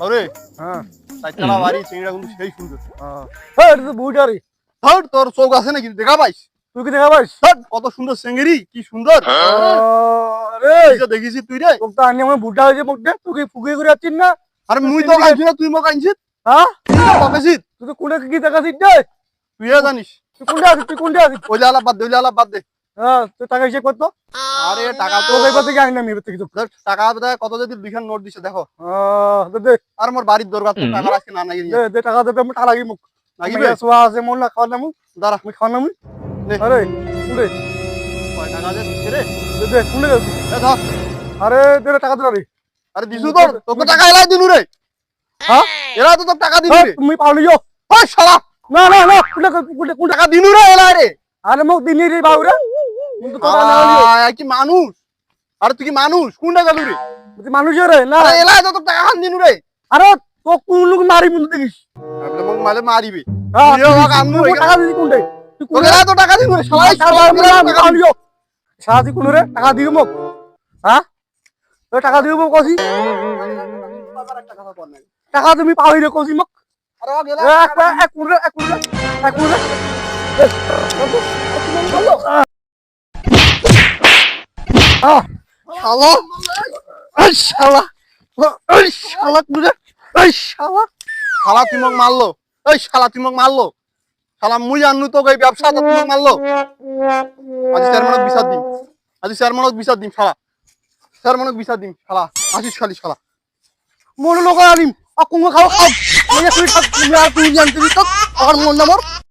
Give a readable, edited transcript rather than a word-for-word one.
আরে হ্যাঁ চারতলা বাড়ি চিংড়া কিন্তু সেই সুন্দর। এটা তো বুইটারি। ধর তোর চোখ আছে নাকি দেখা পাইস? তুই কি দেখা পাইস? ধর কত সুন্দর চেঙ্গেরি, কি সুন্দর। রে এই যে দেখিস তুই রে। তোকে তো আনি আমার বুটা হয়েছে মুখটা, তুই কি ফুকিয়ে করে যাচ্ছিস না? আরে মুই তো আইছি না, তুই মোক আইছিস। হ্যাঁ তুই তো বকেছিস। তুই তো কোনটা কি দেখাছিস রে? তুই জানিস। তুই কোনটা আছিস? তুই কোনটা আছিস? ওইলে আলাপ বাদ দে, ওইলে আলাপ বাদ দে। হ্যাঁ তুই টাকা হিসেব করতো। আরে টাকা তো তোকে এবার থেকে আনি না আমি এবার থেকে চুপ। ধর টাকা দেয় কত, যদি 2খান নোট দিছে দেখো। দে দে আর মোর বাড়ির দরকার তো টাকা আজকে না নাই দে দে টাকা দেবে, আমি টাকা লাগি মুখ লাগিবে। সোয়া আছে মোর না খাওয়া নামু দাঁড়া আমি খাওয়া নামু। নে। আরে কোনটা? কয় টাকা যে দিছে রে। দে দে কোনটা যাবি? এ ধর। আরে দে টাকা দে রে। আরে দিছু তোর, তোকে টাকা এলাই দিনু রে। হ্যাঁ এরা তো তোর টাকা দিনু রে। তুমি পাওনি যো। ওই শালা না না না কোনটা কোনটা কোনটা? টাকা দিনু রে এলাই রে। আরে মুখ দিনি রে বাউরা। কিন্তু তো টাকা না লিও। কি মানুষ? আরে তুই কি মানুষ? কোনটা গেলু রে? তুই মানুষ রে না? আরে এলাই তো তোর টাকা খান দিনু রে। আরে তো কোন লোক মারি মুখ দেখিস? আপনি মোক মালে মারিবে। হ্যাঁ তুইও আমাকে আনবো তুই এখানে। টাকা দিবি কোনটা? তুই তোকে এলাই তো টাকা দিনু রে। শালা এই শালা টাকা লিও। সাথী কোন রে টাকা দিও মুখ? হ্যাঁ তো টাকা দিও মুখ কসি? টাকা তুমি পাওই রে কসি মুখ? আরে ও গেলা। এক কোন রে এক কোন রে এক কোন রে। শালা এই শালা এই শালা তুই এই শালা শালা তুই মোক মারলো। এই শালা তুই মোক মারলো। শালা মুই আনু তো এই ব্যবসা তো তুই মোক মারলো। আজি চেয়ারম্যানক বিচার দিম। আজি চেয়ারম্যানক বিচার দিম শালা। চেয়ারম্যানক বিচার দিম শালা। আসিস খালি শালা। মোর লোক আনিম। আর কোন খাও খাও। তুই খাও তুমি আর তুই জানতে দিত আর মন না মোর।